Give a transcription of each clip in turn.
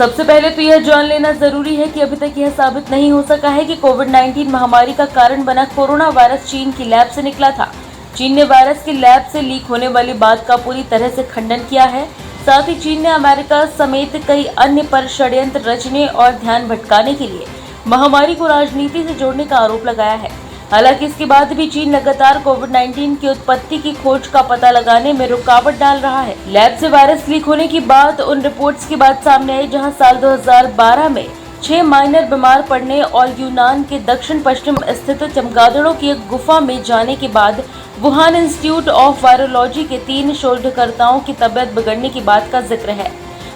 सबसे पहले तो यह जान लेना जरूरी है कि अभी तक यह साबित नहीं हो सका है कि कोविड-19 महामारी का कारण बना कोरोना वायरस चीन की लैब से निकला था। चीन ने वायरस की लैब से लीक होने वाली बात का पूरी तरह से खंडन किया है। साथ ही चीन ने अमेरिका समेत कई अन्य पर षड्यंत्र रचने और ध्यान भटकाने के लिए महामारी को राजनीति से जोड़ने का आरोप लगाया है। हालांकि इसके बाद भी चीन लगातार कोविड-19 की उत्पत्ति की खोज का पता लगाने में रुकावट डाल रहा है। लैब से वायरस लीक होने की बात उन रिपोर्ट्स की बात सामने आई जहां साल 2012 में 6 माइनर बीमार पड़ने और यूनान के दक्षिण पश्चिम स्थित चमगादड़ों की एक गुफा में जाने के बाद वुहान इंस्टीट्यूट ऑफ वायरोलॉजी के 3 शोधकर्ताओं की तबीयत बिगड़ने की बात का जिक्र है।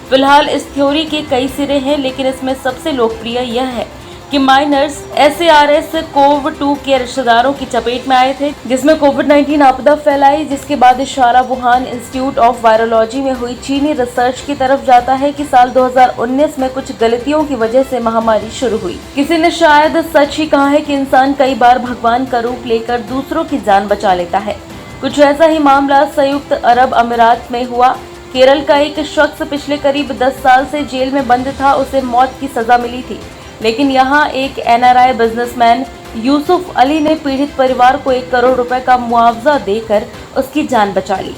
फिलहाल इस थ्योरी के कई सिरे हैं, लेकिन इसमें सबसे लोकप्रिय यह है कि माइनर्स SARS कोव-2 के रिश्तेदारों की चपेट में आए थे, जिसमें कोविड-19 आपदा फैलाई, जिसके बाद इशारा वुहान इंस्टीट्यूट ऑफ वायरोलॉजी में हुई चीनी रिसर्च की तरफ जाता है कि साल 2019 में कुछ गलतियों की वजह से महामारी शुरू हुई। किसी ने शायद सच ही कहा है कि इंसान कई बार भगवान का रूप लेकर दूसरों की जान बचा लेता है। कुछ ऐसा ही मामला संयुक्त अरब अमीरात में हुआ। केरल का एक शख्स पिछले करीब 10 साल से जेल में बंद था, उसे मौत की सजा मिली थी, लेकिन यहाँ एक NRI बिजनेसमैन यूसुफ अली ने पीड़ित परिवार को 1 करोड़ रुपए का मुआवजा देकर उसकी जान बचा ली।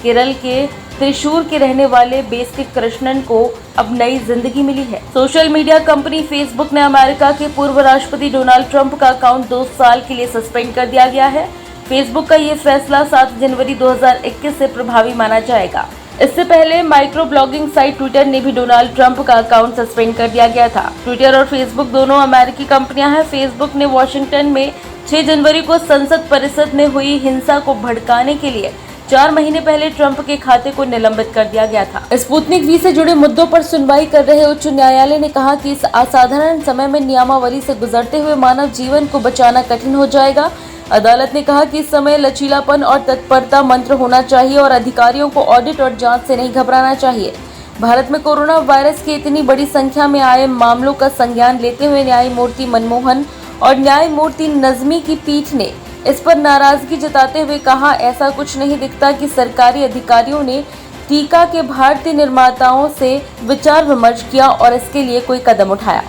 केरल के त्रिशूर के रहने वाले बेस्के कृष्णन को अब नई जिंदगी मिली है। सोशल मीडिया कंपनी फेसबुक ने अमेरिका के पूर्व राष्ट्रपति डोनाल्ड ट्रंप का अकाउंट 2 साल के लिए सस्पेंड कर दिया गया है। फेसबुक का ये फैसला 7 जनवरी 2021 से प्रभावी माना जाएगा। इससे पहले माइक्रो ब्लॉगिंग साइट ट्विटर ने भी डोनाल्ड ट्रंप का अकाउंट सस्पेंड कर दिया गया था। ट्विटर और फेसबुक दोनों अमेरिकी कंपनियां हैं। फेसबुक ने वॉशिंगटन में 6 जनवरी को संसद परिसर में हुई हिंसा को भड़काने के लिए 4 महीने पहले ट्रंप के खाते को निलंबित कर दिया गया था। स्पुतनिक वी से जुड़े मुद्दों पर सुनवाई कर रहे उच्च न्यायालय ने कहा कि इस असाधारण समय में नियमावली से गुजरते हुए मानव जीवन को बचाना कठिन हो जाएगा। अदालत ने कहा कि इस समय लचीलापन और तत्परता मंत्र होना चाहिए और अधिकारियों को ऑडिट और जांच से नहीं घबराना चाहिए। भारत में कोरोना वायरस के इतनी बड़ी संख्या में आए मामलों का संज्ञान लेते हुए न्यायमूर्ति मनमोहन और न्यायमूर्ति नजमी की पीठ ने इस पर नाराजगी जताते हुए कहा, ऐसा कुछ नहीं दिखता कि सरकारी अधिकारियों ने टीका के भारतीय निर्माताओं से विचार विमर्श किया और इसके लिए कोई कदम उठाया।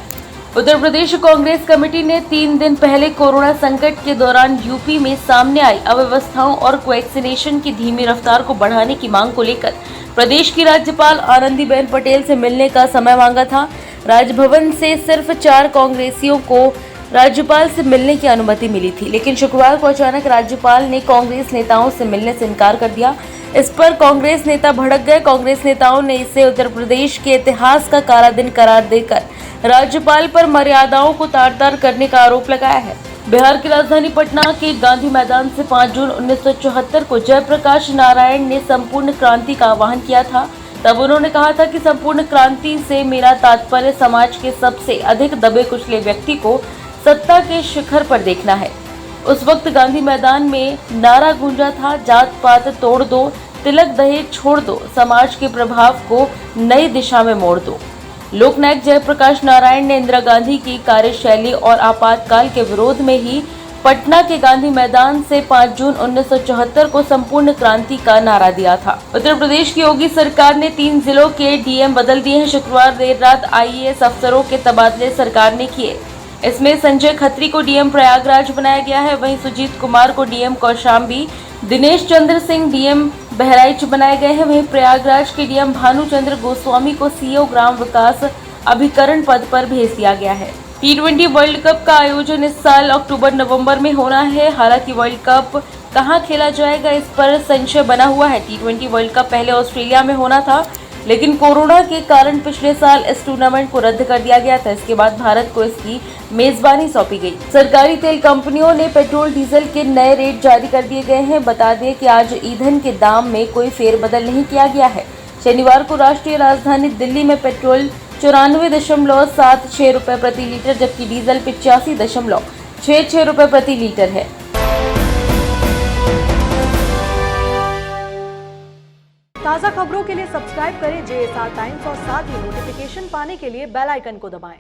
उत्तर प्रदेश कांग्रेस कमेटी ने 3 दिन पहले कोरोना संकट के दौरान यूपी में सामने आई अव्यवस्थाओं और वैक्सीनेशन की धीमी रफ्तार को बढ़ाने की मांग को लेकर प्रदेश की राज्यपाल आनंदीबेन पटेल से मिलने का समय मांगा था। राजभवन से सिर्फ 4 कांग्रेसियों को राज्यपाल से मिलने की अनुमति मिली थी, लेकिन शुक्रवार को अचानक राज्यपाल ने कांग्रेस नेताओं से मिलने से इनकार कर दिया। इस पर कांग्रेस नेता भड़क गए। कांग्रेस नेताओं ने इसे उत्तर प्रदेश के इतिहास का काला दिन करार देकर राज्यपाल पर मर्यादाओं को तार-तार करने का आरोप लगाया है। बिहार की राजधानी पटना के गांधी मैदान से 5 जून 1974 को जयप्रकाश नारायण ने संपूर्ण क्रांति का आह्वान किया था। तब उन्होंने कहा था कि संपूर्ण क्रांति से मेरा तात्पर्य समाज के सबसे अधिक दबे कुचले व्यक्ति को सत्ता के शिखर पर देखना है। उस वक्त गांधी मैदान में नारा गूंजा था, जात पात तोड़ दो, तिलक दहेज छोड़ दो, समाज के प्रभाव को नई दिशा में मोड़ दो। लोकनायक जयप्रकाश नारायण ने इंदिरा गांधी की कार्यशैली और आपातकाल के विरोध में ही पटना के गांधी मैदान से 5 जून 1974 को संपूर्ण क्रांति का नारा दिया था। उत्तर प्रदेश की योगी सरकार ने 3 जिलों के डीएम बदल दिए हैं। शुक्रवार देर रात IAS अफसरों के तबादले सरकार ने किए। इसमें संजय खत्री को डीएम प्रयागराज बनाया गया है, वहीं सुजीत कुमार को डीएम कौशाम्बी, दिनेश चंद्र सिंह डीएम बहराइच बनाए गए हैं। वहीं प्रयागराज के डीएम भानुचंद्र गोस्वामी को CEO ग्राम विकास अभिकरण पद पर भेज दिया गया है। T20 वर्ल्ड कप का आयोजन इस साल अक्टूबर-नवंबर में होना है। हालांकि वर्ल्ड कप कहां खेला जाएगा इस पर संशय बना हुआ है। T20 वर्ल्ड कप पहले ऑस्ट्रेलिया में होना था, लेकिन कोरोना के कारण पिछले साल इस टूर्नामेंट को रद्द कर दिया गया था। इसके बाद भारत को इसकी मेजबानी सौंपी गई। सरकारी तेल कंपनियों ने पेट्रोल डीजल के नए रेट जारी कर दिए गए हैं। बता दें कि आज ईंधन के दाम में कोई फेरबदल नहीं किया गया है। शनिवार को राष्ट्रीय राजधानी दिल्ली में पेट्रोल 94.76 रुपए प्रति लीटर, जबकि डीजल 85.66 रुपए प्रति लीटर है। ताज़ा खबरों के लिए सब्सक्राइब करें JSR टाइम्स और साथ ही नोटिफिकेशन पाने के लिए बेल आइकन को दबाएं।